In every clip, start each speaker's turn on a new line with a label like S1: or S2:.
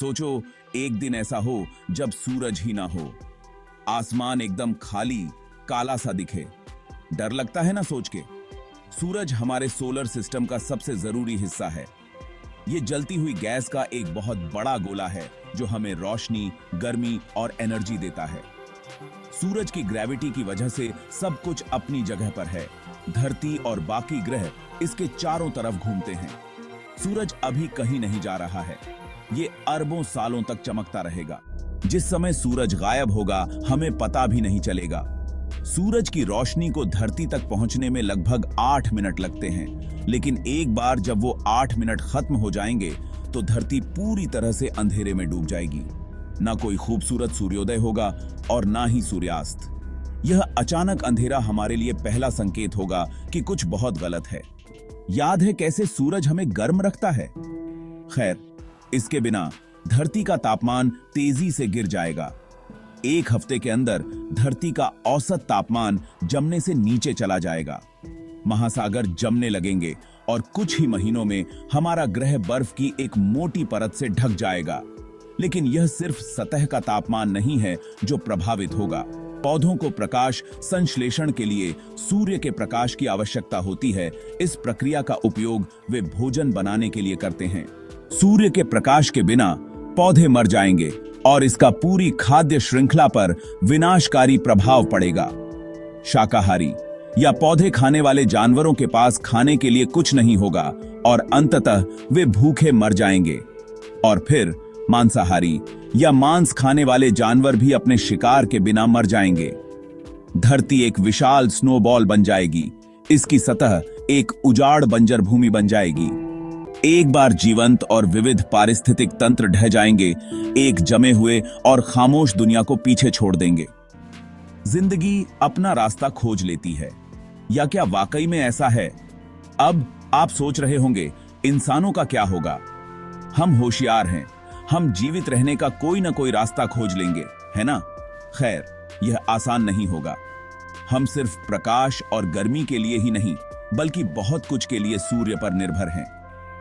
S1: सोचो, एक दिन ऐसा हो जब सूरज ही ना हो, आसमान एकदम खाली काला सा दिखे। डर लगता है ना सोच के। सूरज हमारे सोलर सिस्टम का सबसे जरूरी हिस्सा है। ये जलती हुई गैस का एक बहुत बड़ा गोला है जो हमें रोशनी, गर्मी और एनर्जी देता है। सूरज की ग्रेविटी की वजह से सब कुछ अपनी जगह पर है। धरती और बाकी ग्रह इसके चारों तरफ घूमते हैं। सूरज अभी कहीं नहीं जा रहा है। ये अरबों सालों तक चमकता रहेगा। जिस समय सूरज गायब होगा हमें पता भी नहीं चलेगा। सूरज की रोशनी को धरती तक पहुंचने में लगभग 8 मिनट लगते हैं, लेकिन एक बार जब वो 8 मिनट खत्म हो जाएंगे तो धरती पूरी तरह से अंधेरे में डूब जाएगी। ना कोई खूबसूरत सूर्योदय होगा और ना ही सूर्यास्त। यह अचानक अंधेरा हमारे लिए पहला संकेत होगा कि कुछ बहुत गलत है। याद है कैसे सूरज हमें गर्म रखता है? खैर, इसके बिना धरती का तापमान तेजी से गिर जाएगा। एक हफ्ते के अंदर धरती का औसत तापमान जमने से नीचे चला जाएगा। महासागर जमने लगेंगे और कुछ ही महीनों में हमारा ग्रह बर्फ की एक मोटी परत से ढक जाएगा। लेकिन यह सिर्फ सतह का तापमान नहीं है जो प्रभावित होगा। पौधों को प्रकाश संश्लेषण के लिए सूर्य के प्रकाश की आवश्यकता होती है। इस प्रक्रिया का उपयोग वे भोजन बनाने के लिए करते हैं। सूर्य के प्रकाश के बिना पौधे मर जाएंगे और इसका पूरी खाद्य श्रृंखला पर विनाशकारी प्रभाव पड़ेगा। शाकाहारी या पौधे खाने वाले जानवरों के पास खाने के लिए कुछ नहीं होगा और अंततः वे भूखे मर जाएंगे। और फिर मांसाहारी या मांस खाने वाले जानवर भी अपने शिकार के बिना मर जाएंगे। धरती एक विशाल स्नोबॉल बन जाएगी। इसकी सतह एक उजाड़ बंजर भूमि बन जाएगी। एक बार जीवंत और विविध पारिस्थितिक तंत्र ढह जाएंगे, एक जमे हुए और खामोश दुनिया को पीछे छोड़ देंगे। जिंदगी अपना रास्ता खोज लेती है, या क्या वाकई में ऐसा है? अब आप सोच रहे होंगे, इंसानों का क्या होगा? हम होशियार हैं, हम जीवित रहने का कोई ना कोई रास्ता खोज लेंगे, है ना? खैर, यह आसान नहीं होगा। हम सिर्फ प्रकाश और गर्मी के लिए ही नहीं, बल्कि बहुत कुछ के लिए सूर्य पर निर्भर हैं।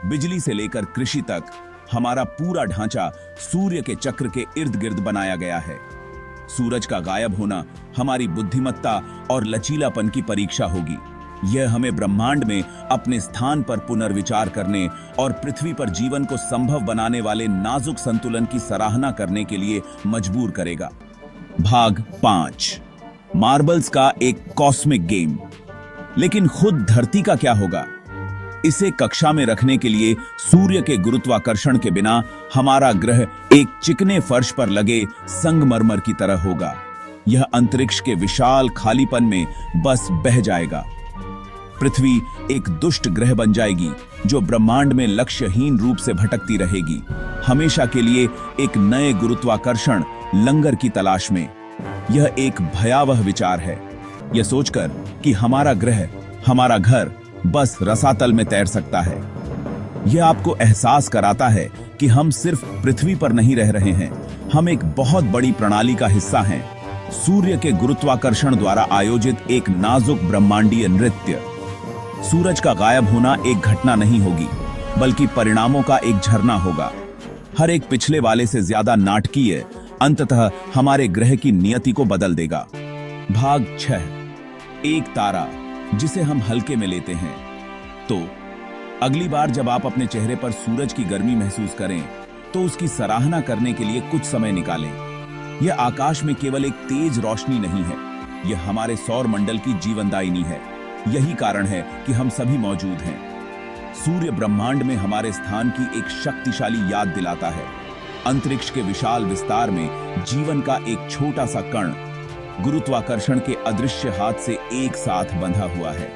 S1: बिजली से लेकर कृषि तक हमारा पूरा ढांचा सूर्य के चक्र के इर्द गिर्द बनाया गया है। सूरज का गायब होना हमारी बुद्धिमत्ता और लचीलापन की परीक्षा होगी। यह हमें ब्रह्मांड में अपने स्थान पर पुनर्विचार करने और पृथ्वी पर जीवन को संभव बनाने वाले नाजुक संतुलन की सराहना करने के लिए मजबूर करेगा। भाग 5, मार्बल्स का एक कॉस्मिक गेम। लेकिन खुद धरती का क्या होगा? इसे कक्षा में रखने के लिए सूर्य के गुरुत्वाकर्षण के बिना हमारा ग्रह एक चिकने फर्श पर लगे संगमरमर की तरह होगा। यह अंतरिक्ष के विशाल खालीपन में बस बह जाएगा। पृथ्वी एक दुष्ट ग्रह बन जाएगी जो ब्रह्मांड में लक्ष्यहीन रूप से भटकती रहेगी, हमेशा के लिए एक नए गुरुत्वाकर्षण लंगर की तलाश में। यह एक भयावह विचार है, यह सोचकर कि हमारा ग्रह, हमारा घर बस रसातल में तैर सकता है। यह आपको एहसास कराता है कि हम सिर्फ पृथ्वी पर नहीं रह रहे हैं, हम एक बहुत बड़ी प्रणाली का हिस्सा हैं। सूर्य के गुरुत्वाकर्षण द्वारा आयोजित एक नाजुक ब्रह्मांडीय नृत्य। सूरज का गायब होना एक घटना नहीं होगी, बल्कि परिणामों का एक झरना होगा। हर एक पिछले वाले से ज्यादा नाटकीय अंततः हमारे ग्रह की नियति को बदल देगा। भाग 6, एक तारा जिसे हम हल्के में लेते हैं। तो अगली बार जब आप अपने चेहरे पर सूरज की गर्मी महसूस करें, तो उसकी सराहना करने के लिए कुछ समय निकालें। यह आकाश में केवल एक तेज रोशनी नहीं है, यह हमारे सौर मंडल की जीवनदायिनी है। यही कारण है कि हम सभी मौजूद हैं। सूर्य ब्रह्मांड में हमारे स्थान की एक शक्तिशाली याद दिलाता है। अंतरिक्ष के विशाल विस्तार में जीवन का एक छोटा सा कण गुरुत्वाकर्षण के अदृश्य हाथ से एक साथ बंधा हुआ है।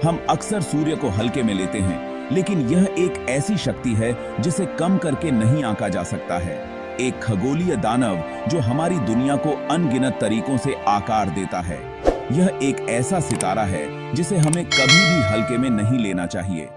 S1: हम अक्सर सूर्य को हल्के में लेते हैं, लेकिन यह एक ऐसी शक्ति है जिसे कम करके नहीं आंका जा सकता है। एक खगोलीय दानव जो हमारी दुनिया को अनगिनत तरीकों से आकार देता है। यह एक ऐसा सितारा है जिसे हमें कभी भी हल्के में नहीं लेना चाहिए।